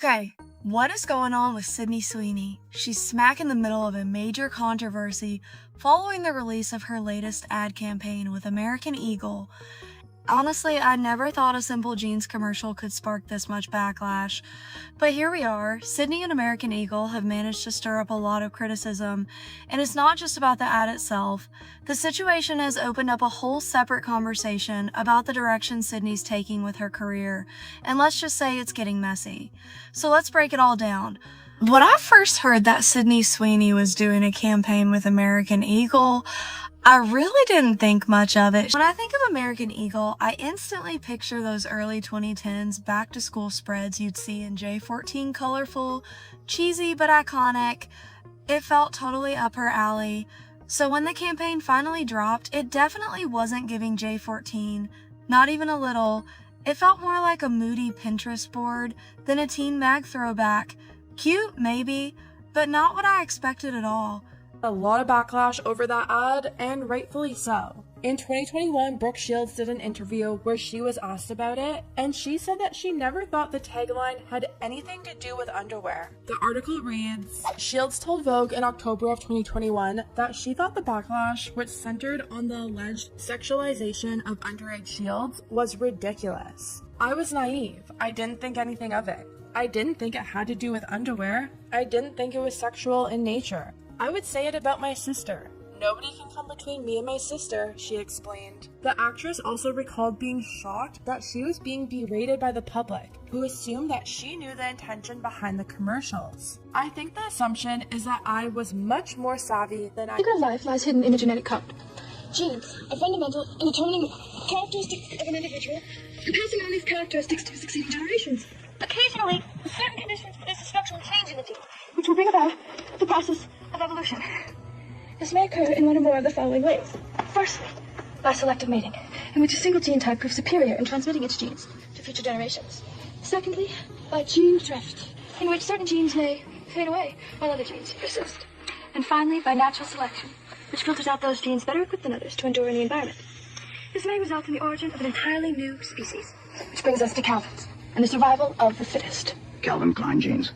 Okay, what is going on with Sweeney? She's smack in the middle of a major controversy following the release of her latest ad campaign with American Eagle. Honestly, I never thought a simple jeans commercial could spark this much backlash. But here we are. Sydney and American Eagle have managed to stir up a lot of criticism, and it's not just about the ad itself. The situation has opened up a whole separate conversation about the direction Sydney's taking with her career, and let's just say it's getting messy. So let's break it all down. When I first heard that Sweeney was doing a campaign with American Eagle, I really didn't think much of it. When I think of American Eagle, I instantly picture those early 2010s back-to-school spreads you'd see in J14 colorful, cheesy but iconic. It felt totally up her alley. So when the campaign finally dropped, it definitely wasn't giving J14, not even a little. It felt more like a moody Pinterest board than a teen mag throwback. Cute, maybe, but not what I expected at all. A lot of backlash over that ad, and rightfully so. In 2021, Brooke Shields did an interview where she was asked about it, and she said that she never thought the tagline had anything to do with underwear. The article reads, Shields told Vogue in October of 2021 that she thought the backlash, which centered on the alleged sexualization of underage Shields, was ridiculous. I was naive. I didn't think anything of it. I didn't think it had to do with underwear. I didn't think it was sexual in nature. I would say it about my sister. Nobody can come between me and my sister, she explained. The actress also recalled being shocked that she was being berated by the public, who assumed that she knew the intention behind the commercials. I think the assumption is that I was much more savvy than I. The secret of life lies hidden in the genetic code. Genes are fundamental in determining characteristics of an individual and passing on these characteristics to succeeding generations. Occasionally, certain conditions produce a structural change in the gene, which will bring about the process of evolution. This may occur in one or more of the following ways. Firstly, by selective mating, in which a single gene type proves superior in transmitting its genes to future generations. Secondly, by gene drift, in which certain genes may fade away while other genes persist. And finally, by natural selection, which filters out those genes better equipped than others to endure in the environment. This may result in the origin of an entirely new species, which brings us to Calvin's and the survival of the fittest. Calvin Klein jeans.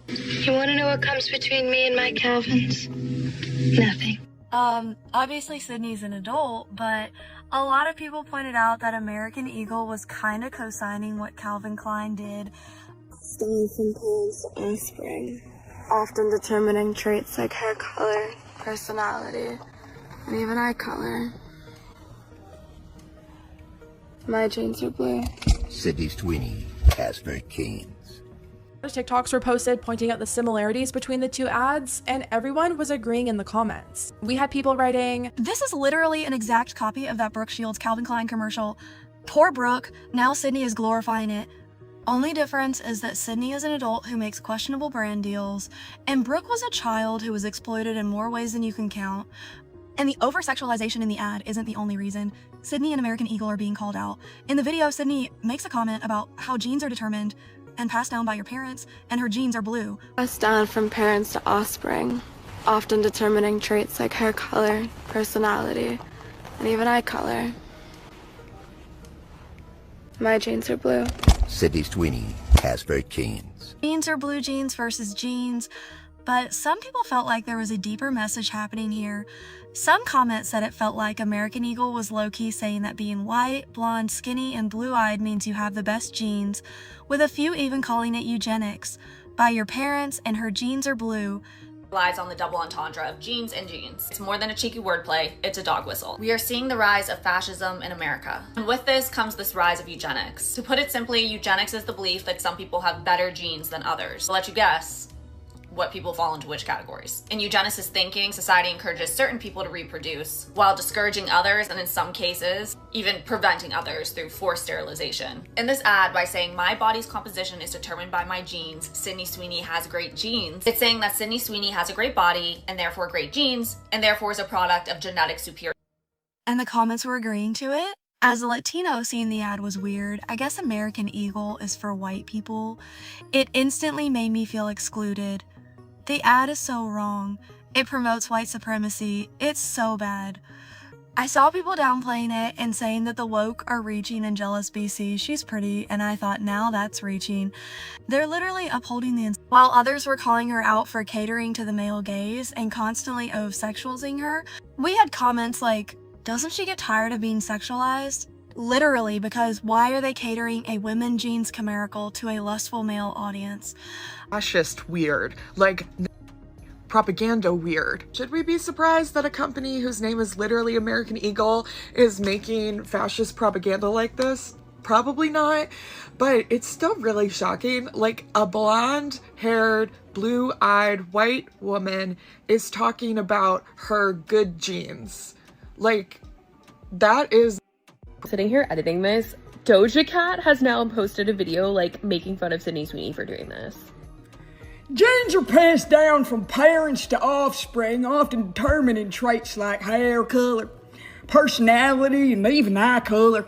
You want to know what comes between me and my Calvins? Nothing. Obviously Sydney's an adult, but a lot of people pointed out that American Eagle was kind of co-signing what Calvin Klein did. Stealing from parents to offspring, often determining traits like hair color, personality, and even eye color. My jeans are blue. Sweeney has very keen. TikToks were posted pointing out the similarities between the two ads, and everyone was agreeing in the comments. We had people writing, This is literally an exact copy of that Brooke Shields Calvin Klein commercial. Poor Brooke, now Sydney is glorifying it. Only difference is that Sydney is an adult who makes questionable brand deals, and Brooke was a child who was exploited in more ways than you can count. And the over-sexualization in the ad isn't the only reason. Sydney and American Eagle are being called out. In the video, Sydney makes a comment about how genes are determined and passed down by your parents, and her genes are blue. Passed down from parents to offspring, often determining traits like hair color, personality, and even eye color. My jeans are blue. Sweeney has very keen. Jeans are blue jeans versus jeans, but some people felt like there was a deeper message happening here. Some comments said it felt like American Eagle was low-key saying that being white, blonde, skinny, and blue-eyed means you have the best genes, with a few even calling it eugenics. By your parents, and her genes are blue. Relies on the double entendre of genes and genes. It's more than a cheeky wordplay, it's a dog whistle. We are seeing the rise of fascism in America. And with this comes this rise of eugenics. To put it simply, eugenics is the belief that some people have better genes than others. I'll let you guess what people fall into which categories. In eugenicist thinking, society encourages certain people to reproduce while discouraging others, and in some cases, even preventing others through forced sterilization. In this ad, by saying my body's composition is determined by my genes, Sweeney has great genes, it's saying that Sweeney has a great body and therefore great genes, and therefore is a product of genetic superiority. And the comments were agreeing to it. As a Latino, seeing the ad was weird. I guess American Eagle is for white people. It instantly made me feel excluded. The ad is so wrong. It promotes white supremacy. It's so bad. I saw people downplaying it and saying that the woke are reaching and jealous BC, she's pretty, and I thought now that's reaching. They're literally upholding the while others were calling her out for catering to the male gaze and constantly over-sexualizing her. We had comments like, doesn't she get tired of being sexualized? Literally, because why are they catering a women jeans chimerical to a lustful male audience? Fascist weird. Like, propaganda weird. Should we be surprised that a company whose name is literally American Eagle is making fascist propaganda like this? Probably not, but it's still really shocking. Like, a blonde-haired, blue-eyed white woman is talking about her good genes. Like, that is... Sitting here editing this, Doja Cat has now posted a video, like, making fun of Sydney Sweeney for doing this. Genes are passed down from parents to offspring, often determining traits like hair color, personality, and even eye color.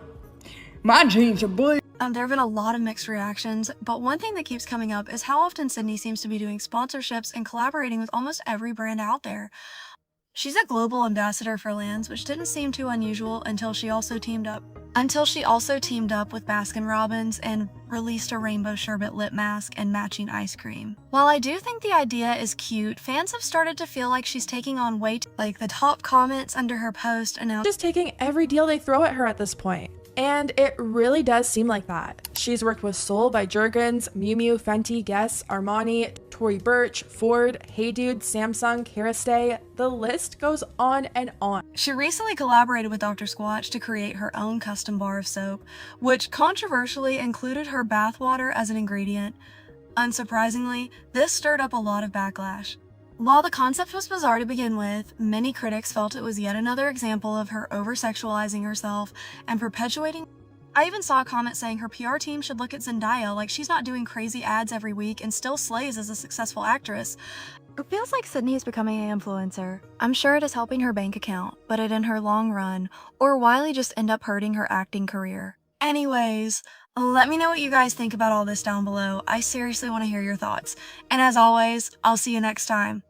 My genes are blue. There have been a lot of mixed reactions, but one thing that keeps coming up is how often Sydney seems to be doing sponsorships and collaborating with almost every brand out there. She's a global ambassador for Lands, which didn't seem too unusual until she also teamed up with Baskin Robbins and released a rainbow sherbet lip mask and matching ice cream. While I do think the idea is cute, fans have started to feel like she's taking on weight. Like, the top comments under her post announced Just taking every deal they throw at her at this point. And it really does seem like that. She's worked with Soul by Jergens, Miu Miu, Fenty, Guess, Armani, Tory Burch, Ford, Hey Dude, Samsung, Kerastase. The list goes on and on. She recently collaborated with Dr. Squatch to create her own custom bar of soap, which controversially included her bathwater as an ingredient. Unsurprisingly, this stirred up a lot of backlash. While the concept was bizarre to begin with, many critics felt it was yet another example of her over-sexualizing herself and perpetuating. I even saw a comment saying her PR team should look at Zendaya, like she's not doing crazy ads every week and still slays as a successful actress. It feels like Sydney is becoming an influencer. I'm sure it is helping her bank account, but in her long run, or Wilyy just end up hurting her acting career. Anyways, let me know what you guys think about all this down below. I seriously want to hear your thoughts. And as always, I'll see you next time.